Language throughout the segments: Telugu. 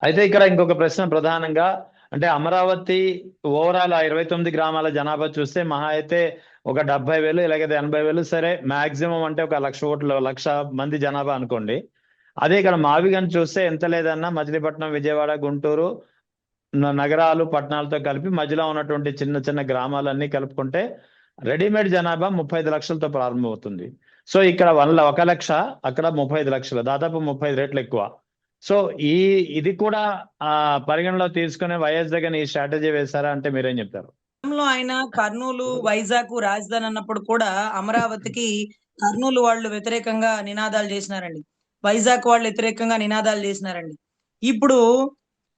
అయితే ఇక్కడ ఇంకొక ప్రశ్న ప్రధానంగా, అంటే అమరావతి ఓవరాల్ 29 గ్రామాల జనాభా చూస్తే మహా అయితే ఒక 70,000 ఇలాగైతే 80,000, సరే మాక్సిమం అంటే ఒక 1,00,000 లక్ష మంది జనాభా అనుకోండి. అదే ఇక్కడ మావిగని చూస్తే ఎంత లేదన్నా మచిలీపట్నం, విజయవాడ, గుంటూరు నగరాలు పట్టణాలతో కలిపి మధ్యలో ఉన్నటువంటి చిన్న చిన్న గ్రామాలన్నీ కలుపుకుంటే రెడీమేడ్ జనాభా 35 లక్షలతో ప్రారంభమవుతుంది. సో ఇక్కడ 1,00,000, అక్కడ 35 లక్షలు, దాదాపు 35 రెట్లు ఎక్కువ. సో ఈ ఇది కూడా పరిగణలో తీసుకునే వైఎస్ జగన్ ఈ స్ట్రాటజీ వేశారా అంటే మీరేం చెప్తారు? ఆయన కర్నూలు, వైజాగ్ రాజధాని అన్నప్పుడు కూడా అమరావతికి కర్నూలు వాళ్ళు వ్యతిరేకంగా నినాదాలు చేసినారండి. వైజాగ్ వాళ్ళు వ్యతిరేకంగా నినాదాలు చేసినారండి. ఇప్పుడు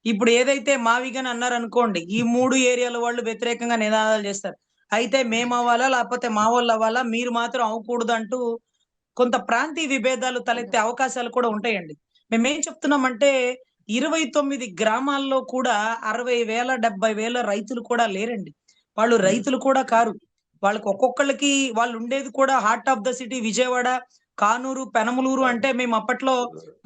ఇప్పుడు ఏదైతే మావిగన్ అన్నారు అనుకోండి, ఈ 3 ఏరియాల వాళ్ళు వ్యతిరేకంగా నినాదాలు చేస్తారు. అయితే మేము అవ్వాలా లేకపోతే మా వాళ్ళు అవ్వాలా, మీరు మాత్రం అవ్వకూడదు అంటూ కొంత ప్రాంతీయ విభేదాలు తలెత్తే అవకాశాలు కూడా ఉంటాయండి. మేమేం చెప్తున్నామంటే 29 గ్రామాల్లో కూడా 60,000 70,000 రైతులు కూడా లేరండి. వాళ్ళు రైతులు కూడా కారు. వాళ్ళకి ఒక్కొక్కళ్ళకి వాళ్ళు ఉండేది కూడా heart of the city Vijayawada, Kanuru, Penamaluru. అంటే మేము అప్పట్లో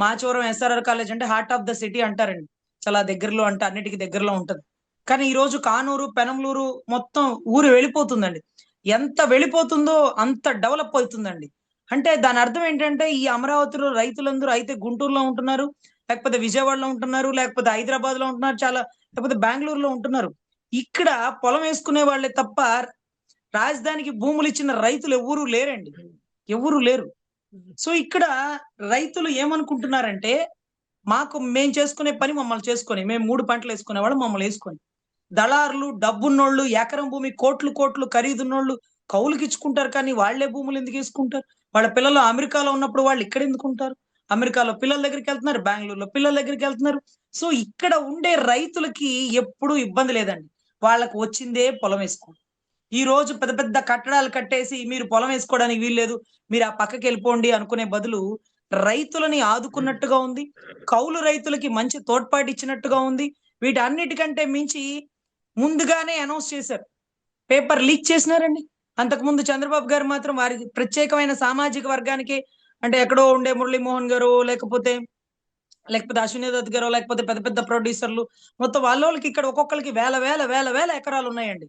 మాచవరం ఎస్ఆర్ఆర్ కాలేజ్ అంటే హార్ట్ ఆఫ్ ద సిటీ అంటారండి. చాలా దగ్గరలో, అంటే అన్నిటికి దగ్గరలో ఉంటది. కానీ ఈ రోజు కానూరు, పెనమలూరు మొత్తం ఊరు వెళ్ళిపోతుందండి. ఎంత వెళ్ళిపోతుందో అంత డెవలప్ అవుతుందండి. అంటే దాని అర్థం ఏంటంటే ఈ అమరావతిలో రైతులందరూ అయితే గుంటూరులో ఉంటున్నారు, లేకపోతే విజయవాడలో ఉంటున్నారు, లేకపోతే హైదరాబాద్ లో ఉంటున్నారు, చాలా లేకపోతే బెంగళూరులో ఉంటున్నారు. ఇక్కడ పొలం వేసుకునే వాళ్ళే తప్ప రాజధానికి భూములు ఇచ్చిన రైతులు ఎవ్వరూ లేరండి. ఎవ్వరూ లేరు. సో ఇక్కడ రైతులు ఏమనుకుంటున్నారంటే మేము చేసుకునే పని మమ్మల్ని చేసుకొని, మేము 3 పంటలు వేసుకునే వాళ్ళు మమ్మల్ని వేసుకొని, దళారులు, డబ్బున్నోళ్ళు, ఎకరం భూమి కోట్లు కోట్లు ఖరీదున్నోళ్ళు కౌలుకి ఇచ్చుకుంటారు. కానీ వాళ్ళే భూములు ఎందుకు వేసుకుంటారు? వాళ్ళ పిల్లలు అమెరికాలో ఉన్నప్పుడు వాళ్ళు ఇక్కడ ఎందుకుంటారు? అమెరికాలో పిల్లల దగ్గరికి వెళ్తున్నారు, బెంగళూరులో పిల్లల దగ్గరికి వెళ్తున్నారు. సో ఇక్కడ ఉండే రైతులకి ఎప్పుడూ ఇబ్బంది లేదండి. వాళ్ళకు వచ్చిందే పొలం వేసుకోండి. ఈ రోజు పెద్ద పెద్ద కట్టడాలు కట్టేసి మీరు పొలం వేసుకోవడానికి వీల్లేదు, మీరు ఆ పక్కకి వెళ్ళిపోండి అనుకునే బదులు రైతులని ఆదుకున్నట్టుగా ఉంది. కౌలు రైతులకి మంచి తోడ్పాటు ఇచ్చినట్టుగా ఉంది. వీటన్నిటికంటే మించి ముందుగానే అనౌన్స్ చేశారు. పేపర్ లీక్ చేసినారండి. అంతకుముందు చంద్రబాబు గారు మాత్రం వారికి ప్రత్యేకమైన సామాజిక వర్గానికి, అంటే ఎక్కడో ఉండే మురళీమోహన్ గారు, లేకపోతే అశ్విని దత్ గారు, లేకపోతే పెద్ద పెద్ద ప్రొడ్యూసర్లు, మొత్తం వాళ్ళకి ఇక్కడ ఒక్కొక్కరికి వేల వేల వేల వేల ఎకరాలు ఉన్నాయండి.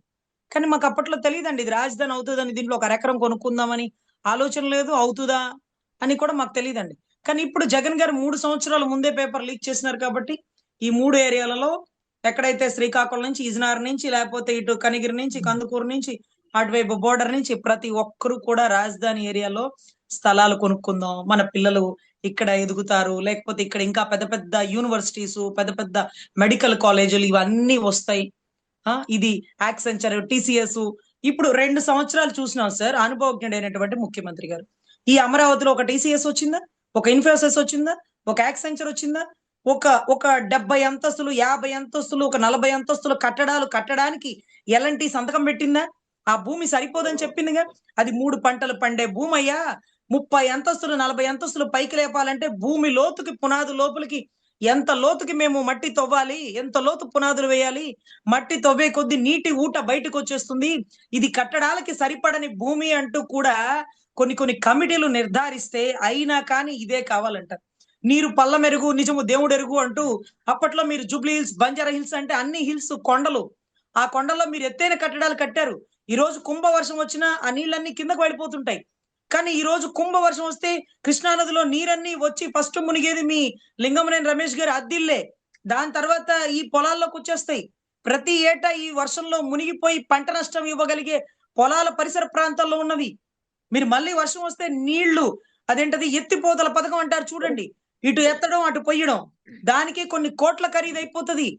కానీ మాకు అప్పట్లో తెలియదండి ఇది రాజధాని అవుతుందని, దీంట్లో ఒక ఎకరం కొనుక్కుందామని ఆలోచన లేదు, అవుతుందా అని కూడా మాకు తెలియదండి. కానీ ఇప్పుడు జగన్ గారు 3 సంవత్సరాల ముందే పేపర్ లీక్ చేసినారు కాబట్టి ఈ 3 ఏరియాలలో ఎక్కడైతే శ్రీకాకుళం నుంచి, ఇజనార్ నుంచి, లేకపోతే ఇటు కనిగిరి నుంచి, కందుకూరు నుంచి, అటువైపు బోర్డర్ నుంచి ప్రతి ఒక్కరు కూడా రాజధాని ఏరియాలో స్థలాలు కొనుక్కుందాం, మన పిల్లలు ఇక్కడ ఎదుగుతారు, లేకపోతే ఇక్కడ ఇంకా పెద్ద పెద్ద యూనివర్సిటీస్, పెద్ద పెద్ద మెడికల్ కాలేజీలు ఇవన్నీ వస్తాయి. ఇది యాక్సెంచర్, టీసీఎస్. ఇప్పుడు 2 సంవత్సరాలు చూసినాం సార్, అనుభవజ్ఞుడైనటువంటి ముఖ్యమంత్రి గారు. ఈ అమరావతిలో ఒక టీసీఎస్ వచ్చిందా? ఒక ఇన్ఫోసిస్ వచ్చిందా? ఒక యాక్సెంచర్ వచ్చిందా? ఒక ఒక 70 అంతస్తులు, 50 అంతస్తులు, ఒక 40 అంతస్తులు కట్టడాలు కట్టడానికి ఎలాంటి సంతకం పెట్టిందా? ఆ భూమి సరిపోదని చెప్పిందిగా. అది 3 పంటలు పండే భూమి అయ్యా. 30 అంతస్తులు, 40 అంతస్తులు పైకి లేపాలంటే భూమి లోతుకి, పునాది లోపలికి ఎంత లోతుకి మేము మట్టి తవ్వాలి, ఎంత లోతు పునాదులు వేయాలి, మట్టి తవ్వే కొద్ది నీటి ఊట బయటకు వచ్చేస్తుంది. ఇది కట్టడాలకి సరిపడని భూమి అంటూ కూడా కొన్ని కొన్ని కమిటీలు నిర్ధారిస్తే అయినా కానీ ఇదే కావాలంటారు. నీరు పల్ల మెరుగు, నిజము దేవుడు ఎరుగు అంటూ అప్పట్లో మీరు జూబ్లీ హిల్స్, బంజారా హిల్స్ అంటే అన్ని హిల్స్ కొండలు. ఆ కొండల్లో మీరు ఎత్తైన కట్టడాలు కట్టారు. ఈ రోజు కుంభవర్షం వచ్చినా ఆ నీళ్ళన్నీ కిందకు వెళ్ళిపోతుంటాయి. కానీ ఈ రోజు కుంభవర్షం వస్తే కృష్ణానదిలో నీరన్నీ వచ్చి ఫస్ట్ మునిగేది మీ లింగమనేని రమేష్ గారి అద్దిల్లే. దాని తర్వాత ఈ పొలాల్లోకి వచ్చేస్తాయి. ప్రతి ఏటా ఈ వర్షంలో మునిగిపోయి పంట నష్టం ఇవ్వగలిగే పొలాల పరిసర ప్రాంతాల్లో ఉన్నవి. మీరు మళ్ళీ వర్షం వస్తే నీళ్లు, అదేంటది ఎత్తిపోతల పథకం అంటారు చూడండి, ఇటు ఎత్తడం అటు పొయ్యడం, దానికి కొన్ని కోట్ల ఖరీదు అయిపోతుంది.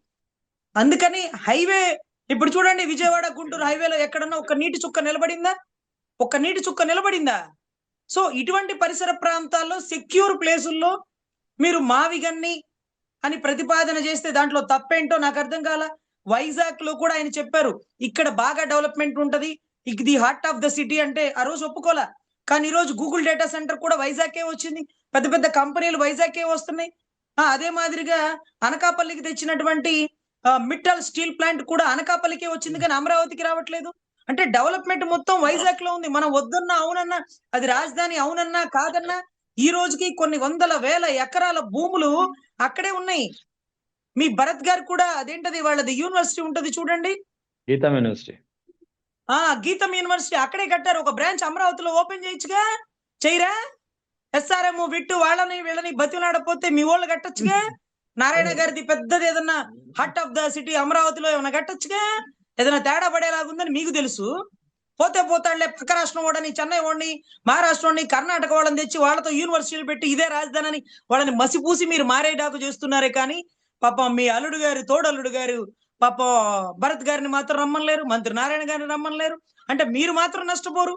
అందుకని హైవే ఇప్పుడు చూడండి, విజయవాడ గుంటూరు హైవేలో ఎక్కడన్నా ఒక నీటి చుక్క నిలబడిందా? ఒక నీటి చుక్క నిలబడిందా? సో ఇటువంటి పరిసర ప్రాంతాల్లో సెక్యూర్ ప్లేసుల్లో మీరు మావిగన్ని అని ప్రతిపాదన చేస్తే దాంట్లో తప్పేంటో నాకు అర్థం కాల. వైజాగ్ లో కూడా ఆయన చెప్పారు ఇక్కడ బాగా డెవలప్మెంట్ ఉంటది, ఇది హార్ట్ ఆఫ్ ద సిటీ అంటే ఆ రోజు ఒప్పుకోలా. కానీ ఈ రోజు గూగుల్ డేటా సెంటర్ కూడా వైజాగ్కే వచ్చింది, పెద్ద పెద్ద కంపెనీలు వైజాగ్కే వస్తున్నాయి. అదే మాదిరిగా అనకాపల్లికి తెచ్చినటువంటి మిట్టల్ స్టీల్ ప్లాంట్ కూడా అనకాపల్లికే వచ్చింది, కానీ అమరావతికి రావట్లేదు. అంటే డెవలప్మెంట్ మొత్తం వైజాగ్ లో ఉంది. మనం వద్దన్నా అవునన్నా, అది రాజధాని అవునన్నా కాదన్నా, ఈ రోజుకి కొన్ని వందల వేల ఎకరాల భూములు అక్కడే ఉన్నాయి. మీ భరత్ గారు కూడా అదేంటది వాళ్ళది యూనివర్సిటీ ఉంటది చూడండి, గీతం యూనివర్సిటీ. గీతం యూనివర్సిటీ అక్కడే కట్టారు. ఒక బ్రాంచ్ అమరావతిలో ఓపెన్ చేయొచ్చుగా, చేయరా? ఎస్ఆర్ఎం విట్టు వాళ్ళని వీళ్ళని బతిలాడపోతే మీ వాళ్ళు కట్టొచ్చుగా. నారాయణ గారిది పెద్దది ఏదన్నా హార్ట్ ఆఫ్ ద సిటీ అమరావతిలో ఏమైనా కట్టొచ్చుగా. ఏదైనా తేడా పడేలాగుందని మీకు తెలుసు. పోతే పోతాడులే, పక్క రాష్ట్రం వాడని, చెన్నై వాడిని, మహారాష్ట్ర వాడిని, కర్ణాటక వాళ్ళని తెచ్చి వాళ్ళతో యూనివర్సిటీలు పెట్టి ఇదే రాజధాని వాళ్ళని మసిపూసి మీరు మారేడాకు చేస్తున్నారే కానీ పాపం మీ అల్లుడు గారు, తోడల్లుడు గారు పాపం భరత్ గారిని మాత్రం రమ్మనలేరు, మంత్రి నారాయణ గారిని రమ్మనలేరు. అంటే మీరు మాత్రం నష్టపోరు.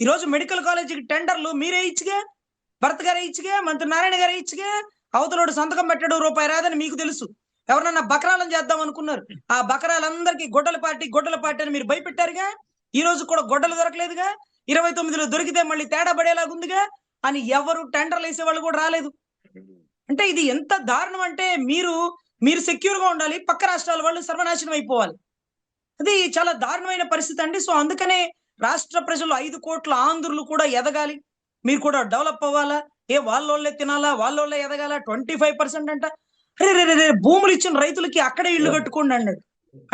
ఈ రోజు మెడికల్ కాలేజీకి టెండర్లు మీరే ఇచ్చిగా, భరత్ గారే ఇచ్చిగా, మంత్రి నారాయణ గారే ఇచ్చిగా. అవతలోడు సంతకం పెట్టాడు, రూపాయి రాదని మీకు తెలుసు. ఎవరన్నా బకరాలను చేద్దాం అనుకున్నారు. ఆ బకరాలందరికీ గొడ్డల పార్టీ అని మీరు భయపెట్టారుగా. ఈ రోజు కూడా గొడ్డలు దొరకలేదుగా. 29లో దొరికితే మళ్ళీ తేడా పడేలాగుందిగా అని ఎవరు టెండర్లు వేసే వాళ్ళు కూడా రాలేదు. అంటే ఇది ఎంత దారుణం అంటే మీరు సెక్యూర్ గా ఉండాలి, పక్క రాష్ట్రాల వాళ్ళు సర్వనాశనం అయిపోవాలి. అది చాలా దారుణమైన పరిస్థితి అండి. సో అందుకనే రాష్ట్ర ప్రజలు 5 కోట్ల ఆంధ్రులు కూడా ఎదగాలి, మీరు కూడా డెవలప్ అవ్వాలా. వాళ్ళోళ్ళే తినాలా, వాళ్ళోళ్ళే ఎదగాల. 25% అంట. రే భూములు ఇచ్చిన రైతులకి అక్కడే ఇల్లు కట్టుకోండి అన్నాడు.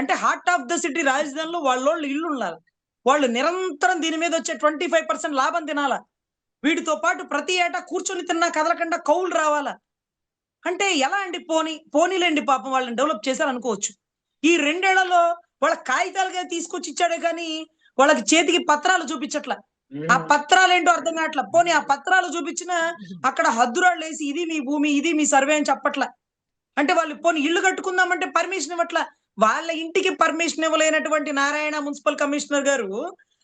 అంటే హార్ట్ ఆఫ్ ద సిటీ రాజధానిలో వాళ్ళోళ్ళు ఇల్లు ఉండాలి. వాళ్ళు నిరంతరం దీని మీద వచ్చే 25% లాభం తినాలా. వీటితో పాటు ప్రతి ఏటా కూర్చొని తిన్నా కదలకుండా కౌలు రావాలా. అంటే ఎలా అండి? పోనీలేండి, పాపం వాళ్ళని డెవలప్ చేశారు అనుకోవచ్చు. ఈ 2 ఏళ్లలో వాళ్ళ కాగితాలుగా తీసుకొచ్చి ఇచ్చాడే కానీ వాళ్ళకి చేతికి పత్రాలు చూపించట్లా. ఆ పత్రాలు ఏంటో అర్థం కావట్లా. పోనీ ఆ పత్రాలు చూపించినా అక్కడ హద్దురాళ్ళు వేసి ఇది మీ భూమి, ఇది మీ సర్వే అని చెప్పట్లా. అంటే వాళ్ళు పోనీ ఇల్లు కట్టుకుందామంటే పర్మిషన్ ఇవ్వట్లా. వాళ్ళ ఇంటికి పర్మిషన్ ఇవ్వలేనటువంటి నారాయణ మున్సిపల్ కమిషనర్ గారు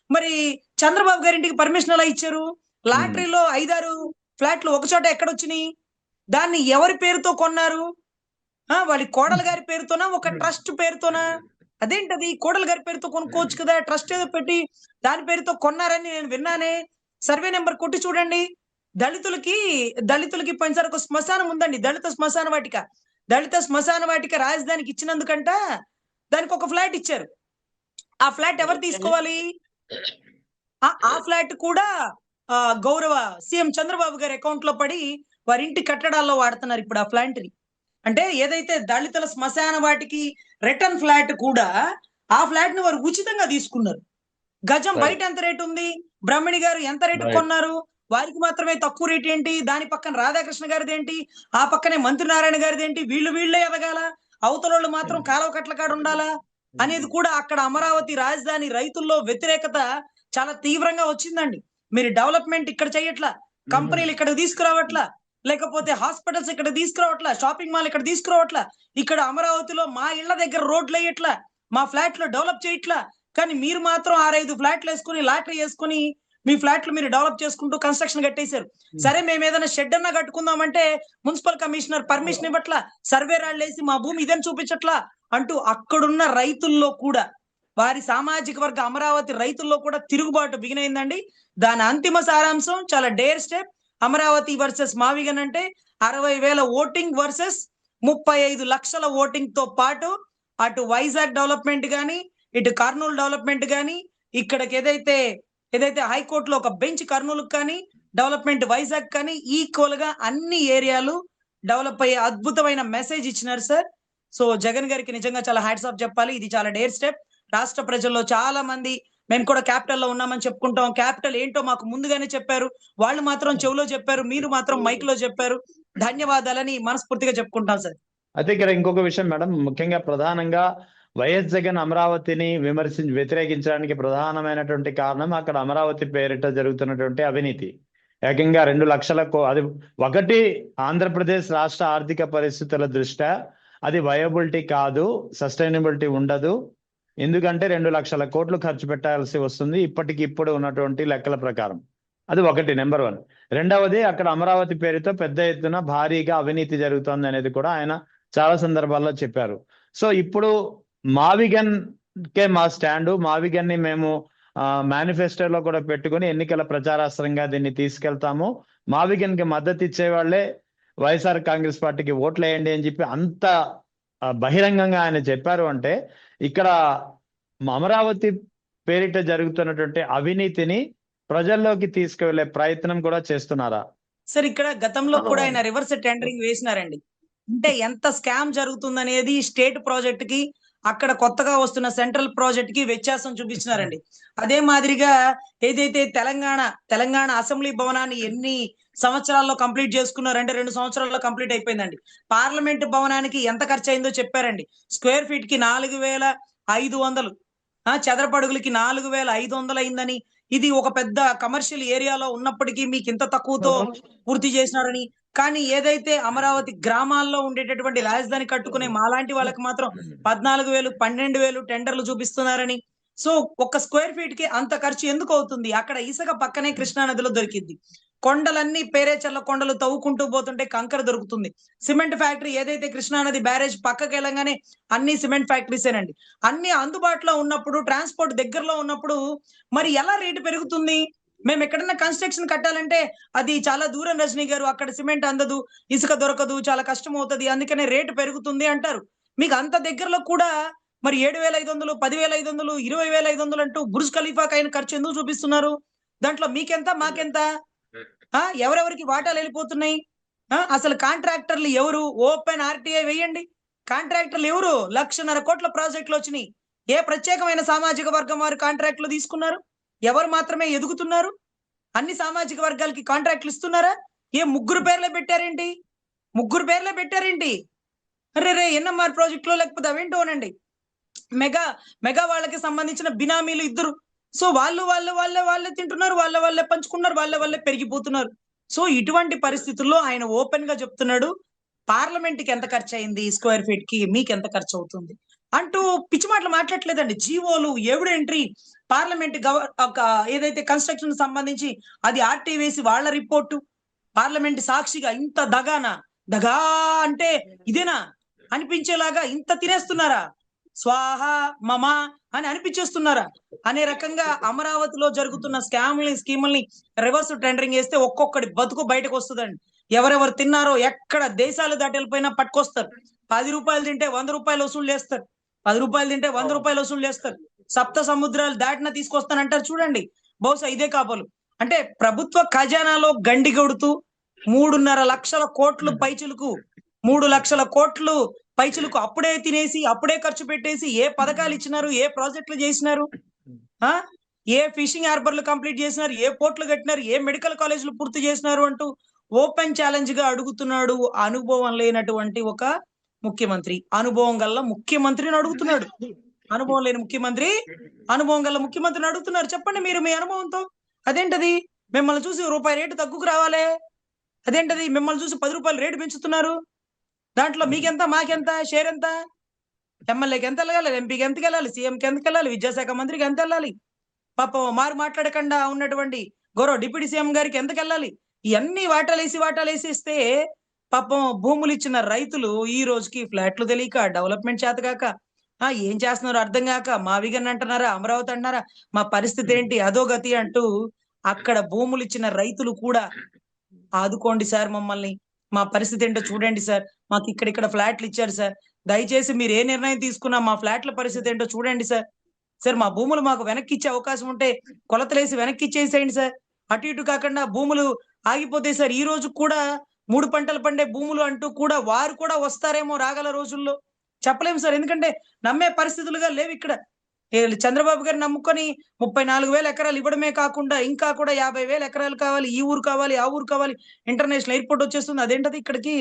మరి చంద్రబాబు గారి ఇంటికి పర్మిషన్ ఎలా ఇచ్చారు? లాటరీలో 5-6 ఫ్లాట్లు ఒక చోట ఎక్కడొచ్చినాయి? దాన్ని ఎవరి పేరుతో కొన్నారు? వాళ్ళ కోడలు గారి పేరుతోనా, ఒక ట్రస్ట్ పేరుతోనా? అదేంటది? కోడలు గారి పేరుతో కొనుక్కోవచ్చు కదా, ట్రస్ట్ ఏదో పెట్టి దాని పేరుతో కొన్నారని నేను విన్నానే. సర్వే నెంబర్ కొట్టి చూడండి. దళితులకి పోయినసారి ఒక శ్మశానం ఉందండి, దళిత శ్మశాన వాటిక రాజధానికి ఇచ్చినందుకంట దానికి ఒక ఫ్లాట్ ఇచ్చారు. ఆ ఫ్లాట్ ఎవరు తీసుకోవాలి? ఆ ఫ్లాట్ కూడా గౌరవ సీఎం చంద్రబాబు గారి అకౌంట్ లో పడి వారి ఇంటి కట్టడాల్లో వాడుతున్నారు ఇప్పుడు ఆ ఫ్లాట్ ని. అంటే ఏదైతే దళితుల శ్మశాన వాటికి రిటర్న్ ఫ్లాట్ కూడా ఆ ఫ్లాట్ ని వారు ఉచితంగా తీసుకున్నారు. గజం బయట ఎంత రేటు ఉంది? బ్రహ్మణి గారు ఎంత రేటు కొన్నారు? వారికి మాత్రమే తక్కువ రేట్ ఏంటి? దాని పక్కన రాధాకృష్ణ గారిది ఏంటి? ఆ పక్కనే మంత్రి నారాయణ గారిది ఏంటి? వీళ్ళే ఎదగాల, అవతలోళ్ళు మాత్రం కాలువ కట్ల కాడ ఉండాలా అనేది కూడా అక్కడ అమరావతి రాజధాని రైతుల్లో వ్యతిరేకత చాలా తీవ్రంగా వచ్చిందండి. మీరు డెవలప్మెంట్ ఇక్కడ చేయట్లా, కంపెనీలు ఇక్కడ తీసుకురావట్లా, లేకపోతే హాస్పిటల్స్ ఇక్కడ తీసుకురావట్లా, షాపింగ్ మాల్ ఇక్కడ తీసుకురావట్లా, ఇక్కడ అమరావతిలో మా ఇళ్ల దగ్గర రోడ్లు వేయట్లా, మా ఫ్లాట్ లో డెవలప్ చేయట్లా. కానీ మీరు మాత్రం 6-5 ఫ్లాట్లు వేసుకుని లాటరీ వేసుకుని మీ ఫ్లాట్లు మీరు డెవలప్ చేసుకుంటూ కన్స్ట్రక్షన్ కట్టేశారు. సరే మేము ఏదైనా షెడ్ అన్నా కట్టుకుందామంటే మున్సిపల్ కమిషనర్ పర్మిషన్ ఇవ్వట్లా, సర్వే రాళ్ళు వేసి మా భూమి ఇదని చూపించట్లా అంటూ అక్కడున్న రైతుల్లో కూడా, వారి సామాజిక వర్గ అమరావతి రైతుల్లో కూడా తిరుగుబాటు బిగినైందండి. దాని అంతిమ సారాంశం చాలా డేర్ స్టెప్. అమరావతి వర్సెస్ మావిగన్ అంటే 60,000 ఓటింగ్ వర్సెస్ 35 లక్షల ఓటింగ్ తో పాటు అటు వైజాగ్ డెవలప్మెంట్ గాని, ఇటు కర్నూలు డెవలప్మెంట్ గాని, ఇక్కడికి ఏదైతే హైకోర్టులో ఒక బెంచ్ కర్నూలుకు కానీ, డెవలప్మెంట్ వైజాగ్ కానీ ఈక్వల్ గా అన్ని ఏరియాలు డెవలప్ అయ్యే అద్భుతమైన మెసేజ్ ఇచ్చినారు సార్. సో జగన్ గారికి నిజంగా చాలా హ్యాట్స్ ఆఫ్ చెప్పాలి. ఇది చాలా డేర్ స్టెప్. రాష్ట్ర ప్రజల్లో చాలా మంది మేము కూడా క్యాపిటల్ లో ఉన్నామని చెప్పుకుంటాం. క్యాపిటల్ ఏంటో మాకు ముందుగానే చెప్పారు, వాళ్ళు మాత్రం చెవులో చెప్పారు, మీరు మాత్రం మైక్ లో చెప్పారు. ధన్యవాదాలని మనస్ఫూర్తిగా చెప్పుకుంటాం సార్. అయితే ఇక్కడ ఇంకొక విషయం మేడం, ముఖ్యంగా ప్రధానంగా వైఎస్ జగన్ అమరావతిని వ్యతిరేకించడానికి ప్రధానమైనటువంటి కారణం అక్కడ అమరావతి పేరిట జరుగుతున్నటువంటి అవినీతి. ఏకంగా 2 లక్షల అది ఒకటి ఆంధ్రప్రదేశ్ రాష్ట్ర ఆర్థిక పరిస్థితుల దృష్ట్యా అది వయబిలిటీ కాదు, సస్టైనబిలిటీ ఉండదు. ఎందుకంటే 2 లక్షల కోట్లు ఖర్చు పెట్టాల్సి వస్తుంది ఇప్పుడు ఉన్నటువంటి లెక్కల ప్రకారం. అది ఒకటి, నెంబర్ 1. రెండవది, అక్కడ అమరావతి పేరుతో పెద్ద ఎత్తున భారీగా అవినీతి జరుగుతుంది అనేది కూడా ఆయన చాలా సందర్భాల్లో చెప్పారు. సో ఇప్పుడు మావిగన్ కే మా స్టాండు, మావిగన్ ని మేము మేనిఫెస్టోలో కూడా పెట్టుకుని ఎన్నికల ప్రచారాస్త్రంగా దీన్ని తీసుకెళ్తాము, మావిగన్ కి మద్దతు ఇచ్చే వాళ్ళే వైఎస్ఆర్ కాంగ్రెస్ పార్టీకి ఓట్లు వేయండి అని చెప్పి అంత బహిరంగంగా ఆయన చెప్పారు. అంటే ఇక్కడ అమరావతి పేరిట జరుగుతున్నటువంటి అవినీతిని ప్రజల్లోకి తీసుకువెళ్లే ప్రయత్నం కూడా చేస్తున్నారా సార్? ఇక్కడ గతంలో కూడా ఆయన రివర్స్ టెండరింగ్ వేసినారండి. అంటే ఎంత స్కామ్ జరుగుతుందనేది స్టేట్ ప్రాజెక్ట్ కి అక్కడ కొత్తగా వస్తున్న సెంట్రల్ ప్రాజెక్ట్ కి వ్యత్యాసం చూపిస్తున్నారండి. అదే మాదిరిగా ఏదైతే తెలంగాణ అసెంబ్లీ భవనాన్ని ఎన్ని సంవత్సరాల్లో కంప్లీట్ చేసుకున్నారంటే 2 సంవత్సరాల్లో కంప్లీట్ అయిపోయిందండి. పార్లమెంట్ భవనానికి ఎంత ఖర్చు అయిందో చెప్పారండి. స్క్వేర్ ఫీట్ కి 4,500 చదరపు అడుగులకి 4,500 అయిందని, ఇది ఒక పెద్ద కమర్షియల్ ఏరియాలో ఉన్నప్పటికీ మీకు ఇంత తక్కువతో పూర్తి చేసినారని. కానీ ఏదైతే అమరావతి గ్రామాల్లో ఉండేటటువంటి రాజధాని కట్టుకునే మాలాంటి వాళ్ళకి మాత్రం 14,000 12,000 టెండర్లు చూపిస్తున్నారని. సో ఒక స్క్వేర్ ఫీట్ కి అంత ఖర్చు ఎందుకు అవుతుంది? అక్కడ ఇసుక పక్కనే కృష్ణా నదిలో దొరికింది. కొండలన్నీ పేరేచర్ల కొండలు తవ్వుకుంటూ పోతుంటే కంకర దొరుకుతుంది. సిమెంట్ ఫ్యాక్టరీ ఏదైతే కృష్ణా నది బ్యారేజ్ పక్కకి వెళ్ళగానే అన్ని సిమెంట్ ఫ్యాక్టరీసేనండి. అన్ని అందుబాటులో ఉన్నప్పుడు, ట్రాన్స్పోర్ట్ దగ్గరలో ఉన్నప్పుడు మరి ఎలా రేటు పెరుగుతుంది? మేము ఎక్కడన్నా కన్స్ట్రక్షన్ కట్టాలంటే అది చాలా దూరం రజనీ గారు, అక్కడ సిమెంట్ అందదు, ఇసుక దొరకదు, చాలా కష్టం అవుతుంది, అందుకనే రేటు పెరుగుతుంది అంటారు. మీకు అంత దగ్గరలో కూడా మరి 7,500, 10,500, 20,500 అంటూ బుర్జ్ ఖలీఫాకి అయిన ఖర్చు ఎందుకు చూపిస్తున్నారు? దాంట్లో మీకెంత మాకెంత? ఎవరెవరికి వాటాలు వెళ్ళిపోతున్నాయి? అసలు కాంట్రాక్టర్లు ఎవరు? ఓపెన్ ఆర్టీఐ వేయండి. కాంట్రాక్టర్లు ఎవరు? 1,50,000 కోట్ల ప్రాజెక్టులు వచ్చినాయి. ఏ ప్రత్యేకమైన సామాజిక వర్గం వారు కాంట్రాక్టులు తీసుకున్నారు? ఎవరు మాత్రమే ఎదుగుతున్నారు? అన్ని సామాజిక వర్గాలకి కాంట్రాక్టులు ఇస్తున్నారా? ముగ్గురు పేర్లే పెట్టారేంటి? ముగ్గురు పేర్లే పెట్టారేంటి? అరే ఎన్ఎంఆర్ ప్రాజెక్టులో లేకపోతే అవేంటోనండి, మెగా వాళ్ళకి సంబంధించిన బినామీలు ఇద్దరు. సో వాళ్ళే తింటున్నారు, వాళ్ళే పంచుకున్నారు, వాళ్ళే పెరిగిపోతున్నారు. సో ఇటువంటి పరిస్థితుల్లో ఆయన ఓపెన్ గా చెప్తున్నాడు, పార్లమెంట్ కి ఎంత ఖర్చు అయింది, స్క్వేర్ ఫీట్ కి మీకు ఎంత ఖర్చు అవుతుంది అంటూ పిచ్చి మాటలు మాట్లాడలేదండి. జీవోలు, ఎవిడెంట్రీ, పార్లమెంట్ ఏదైతే కన్స్ట్రక్షన్ సంబంధించి అది ఆర్టీ వేసి వాళ్ళ రిపోర్టు, పార్లమెంట్ సాక్షిగా ఇంత దగా అంటే ఇదేనా అనిపించేలాగా ఇంత తినేస్తున్నారా? స్వాహ మమ అని అనిపించేస్తున్నారా అనే రకంగా అమరావతిలో జరుగుతున్న స్కీముల్ని రివర్స్ టెండరింగ్ చేస్తే ఒక్కొక్కటి బతుకు బయటకు వస్తుందండి. ఎవరెవరు తిన్నారో ఎక్కడ దేశాలు దాటి వెళ్ళిపోయినా పట్టుకొస్తారు. 10 రూపాయలు తింటే 100 రూపాయలు వసూలు చేస్తారు. 10 రూపాయలు తింటే 100 రూపాయలు వసూలు చేస్తారు. సప్త సముద్రాలు దాటినా తీసుకొస్తానంటారు. చూడండి, బహుశా ఇదే కాబోలు. అంటే ప్రభుత్వ ఖజానాలో గండి కొడుతూ 3.5 లక్షల కోట్లు పైచులకు 3 లక్షల కోట్లు పైచులకు అప్పుడే తినేసి, అప్పుడే ఖర్చు పెట్టేసి ఏ పథకాలు ఇచ్చినారు, ఏ ప్రాజెక్టులు చేసినారు, ఏ ఫిషింగ్ హార్బర్లు కంప్లీట్ చేసినారు, ఏ పోర్ట్లు కట్టినారు, ఏ మెడికల్ కాలేజీలు పూర్తి చేసినారు అంటూ ఓపెన్ ఛాలెంజ్ గా అడుగుతున్నాడు. అనుభవం లేనటువంటి ఒక ముఖ్యమంత్రి, అనుభవం గల్ల ముఖ్యమంత్రిని అడుగుతున్నాడు. అనుభవం లేని ముఖ్యమంత్రి అనుభవం గల ముఖ్యమంత్రిని అడుగుతున్నారు. చెప్పండి మీరు మీ అనుభవంతో. అదేంటది? మిమ్మల్ని చూసి రూపాయి రేటు తగ్గుకు రావాలి, అదేంటది? మిమ్మల్ని చూసి 10 రూపాయలు రేటు పెంచుతున్నారు. దాంట్లో మీకెంత, మాకెంత, షేర్ ఎంత? ఎమ్మెల్యేకి ఎంత వెళ్ళాలి, ఎంపీకి ఎంత వెళ్ళాలి, సీఎంకి ఎంత వెళ్ళాలి, విద్యాశాఖ మంత్రికి ఎంత వెళ్ళాలి, పాపం మాట్లాడకుండా ఉన్నటువంటి గౌరవ డిప్యూటీ సీఎం గారికి ఎంతకు వెళ్ళాలి? ఇవన్నీ వాటాలేసిస్తే పాపం భూములు ఇచ్చిన రైతులు ఈ రోజుకి ఫ్లాట్లు తెలియక, డెవలప్మెంట్ చేతగాక, ఏం చేస్తున్నారో అర్థం కాక, మావిగన్ అంటున్నారా, అమరావతి అంటున్నారా, మా పరిస్థితి ఏంటి, అదో గతి అంటూ అక్కడ భూములు ఇచ్చిన రైతులు కూడా ఆదుకోండి సార్, మమ్మల్ని, మా పరిస్థితి ఏంటో చూడండి సార్, మాకు ఇక్కడ ఫ్లాట్లు ఇచ్చారు సార్, దయచేసి మీరు ఏ నిర్ణయం తీసుకున్నా మా ఫ్లాట్ల పరిస్థితి ఏంటో చూడండి సార్, మా భూములు మాకు వెనక్కి ఇచ్చే అవకాశం ఉంటే కొలతలేసి వెనక్కి ఇచ్చేసేయండి సార్, అటు ఇటు కాకుండా భూములు ఆగిపోతాయి సార్. ఈ రోజు కూడా 3 పంటలు పండే భూములు అంటూ కూడా వారు కూడా వస్తారేమో రాగల రోజుల్లో, చెప్పలేము సార్. ఎందుకంటే నమ్మే పరిస్థితులుగా లేవు ఇక్కడ. చంద్రబాబు గారిని నమ్ముకొని 34,000 ఎకరాలు ఇవ్వడమే కాకుండా ఇంకా కూడా 50,000 ఎకరాలు కావాలి, ఈ ఊరు కావాలి, ఆ ఊరు కావాలి, ఇంటర్నేషనల్ ఎయిర్పోర్ట్ వచ్చేస్తుంది, అదేంటది ఇక్కడికి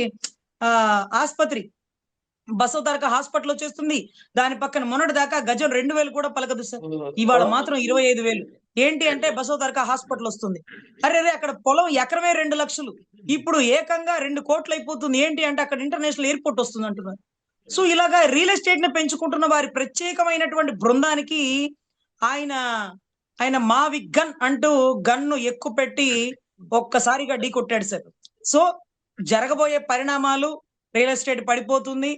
ఆసుపత్రి బసవ తరక హాస్పిటల్ వచ్చేస్తుంది, దాని పక్కన మొన్నటి దాకా గజం 2,000 కూడా పలకదు సార్, ఇవాళ మాత్రం 25,000. ఏంటి అంటే బసవ తరక హాస్పిటల్ వస్తుంది. అరే అక్కడ పొలం ఎకరమే 2 లక్షలు, ఇప్పుడు ఏకంగా 2 కోట్లు అయిపోతుంది. ఏంటి అంటే అక్కడ ఇంటర్నేషనల్ ఎయిర్పోర్ట్ వస్తుంది అంటున్నారు. సో ఇలాగా రియల్ ఎస్టేట్ ని పెంచుకుంటున్న వారి ప్రత్యేకమైనటువంటి బృందానికి ఆయన మావి గన్ అంటూ గన్ను ఎక్కువ పెట్టి ఒక్కసారిగా ఢీ కొట్టాడు సార్. సో జరగబోయే పరిణామాలు, రియల్ ఎస్టేట్ పడిపోతుంది.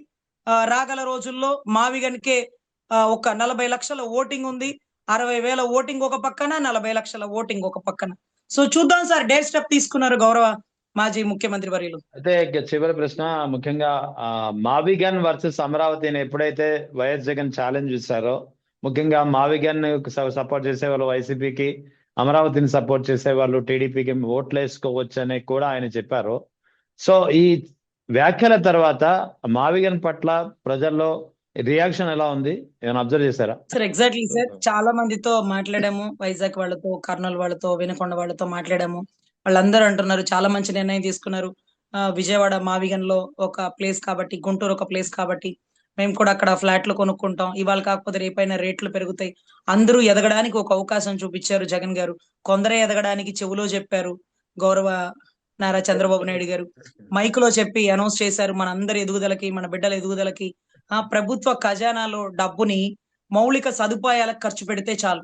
రాగల రోజుల్లో మావిగన్కే ఒక 40 లక్షల ఓటింగ్ ఉంది, 60,000 ఓటింగ్ ఒక పక్కన, 40 లక్షల ఓటింగ్ ఒక పక్కన. సో చూద్దాం సార్, డేర్ స్టెప్ తీసుకున్నారు గౌరవ మాజీ ముఖ్యమంత్రి వర్యులు. అయితే చివరి ప్రశ్న, ముఖ్యంగా మావిగన్ వర్సెస్ అమరావతిని ఎప్పుడైతే వైఎస్ జగన్ ఛాలెంజ్ చేశారో, ముఖ్యంగా మావిగన్ సపోర్ట్ చేసే వాళ్ళు వైసీపీకి, అమరావతిని సపోర్ట్ చేసే వాళ్ళు టీడీపీకి ఓట్లు వేసుకోవచ్చు అని కూడా ఆయన చెప్పారు. సో ఈ వ్యాఖ్యల తర్వాత మావిగన్ పట్ల ప్రజల్లో రియాక్షన్ ఎలా ఉంది? ఏమైనా అబ్జర్వ్ చేశారా? సార్ ఎగ్జాక్ట్లీ సార్, చాలా మందితో మాట్లాడాము, వైజాగ్ వాళ్ళతో, కర్నూలు వాళ్ళతో, వినుకొండ వాళ్ళతో మాట్లాడాము. వాళ్ళందరూ అంటున్నారు చాలా మంచి నిర్ణయం తీసుకున్నారు. విజయవాడ మావిగన్ లో ఒక ప్లేస్ కాబట్టి, గుంటూరు ఒక ప్లేస్ కాబట్టి మేము కూడా అక్కడ ఫ్లాట్లు కొనుక్కుంటాం. ఇవాళ కాకపోతే రేపైనా రేట్లు పెరుగుతాయి. అందరూ ఎదగడానికి ఒక అవకాశం చూపించారు జగన్ గారు. కొందరే ఎదగడానికి చెవులో చెప్పారు గౌరవ నారా చంద్రబాబు నాయుడు గారు. మైకులో చెప్పి అనౌన్స్ చేశారు మనందరి ఎదుగుదలకి, మన బిడ్డల ఎదుగుదలకి ప్రభుత్వ ఖజానాలో డబ్బుని మౌలిక సదుపాయాలకు ఖర్చు పెడితే చాలు.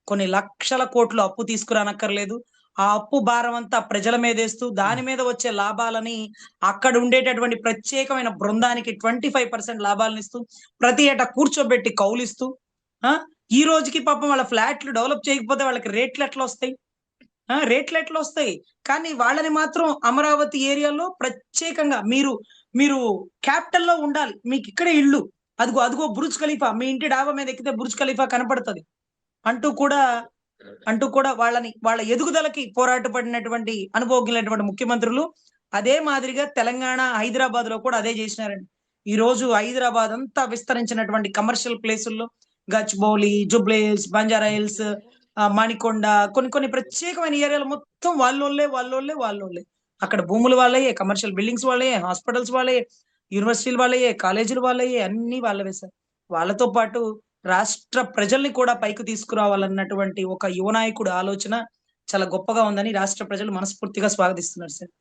కొన్ని లక్షల కోట్లు అప్పు తీసుకురానక్కర్లేదు. ఆ అప్పు భారం అంతా ప్రజల మీదేస్తూ దాని మీద వచ్చే లాభాలని అక్కడ ఉండేటటువంటి ప్రత్యేకమైన బృందానికి 25% లాభాలను ఇస్తూ ప్రతి ఏటా కూర్చోబెట్టి కౌలిస్తూ ఈ రోజుకి పాపం వాళ్ళ ఫ్లాట్లు డెవలప్ చేయకపోతే వాళ్ళకి రేట్లు ఎట్లా వస్తాయి? కానీ వాళ్ళని మాత్రం అమరావతి ఏరియాలో ప్రత్యేకంగా మీరు మీరు క్యాపిటల్ లో ఉండాలి, మీకు ఇక్కడే ఇల్లు, అదిగో అదిగో బుర్జ్ ఖలీఫా, మీ ఇంటి డాబా మీద ఎక్కితే బుర్జ్ ఖలీఫా కనపడుతుంది అంటూ కూడా వాళ్ళ ఎదుగుదలకి పోరాటపడినటువంటి అనుభవజ్ఞులైనటువంటి ముఖ్యమంత్రులు అదే మాదిరిగా తెలంగాణ, హైదరాబాద్ లో కూడా అదే చేసినారండి. ఈ రోజు హైదరాబాద్ అంతా విస్తరించినటువంటి కమర్షియల్ ప్లేసుల్లో గచ్చిబౌలి, జుబ్లీహిల్స్, బంజారా హిల్స్, మణికొండ, కొన్ని ప్రత్యేకమైన ఏరియాలు మొత్తం వాళ్ళోళ్ళే. అక్కడ భూములు వాళ్ళయే, కమర్షియల్ బిల్డింగ్స్ వాళ్ళయే, హాస్పిటల్స్ వాళ్ళయే, యూనివర్సిటీలు వాళ్ళయే, కాలేజీలు వాళ్ళయే, అన్ని వాళ్ళవే సార్. వాళ్ళతో పాటు రాష్ట్ర ప్రజల్ని కూడా పైకి తీసుకురావాలన్నటువంటి ఒక యువ నాయకుడు ఆలోచన చాలా గొప్పగా ఉందని రాష్ట్ర ప్రజలు మనస్ఫూర్తిగా స్వాగతిస్తున్నారు సార్.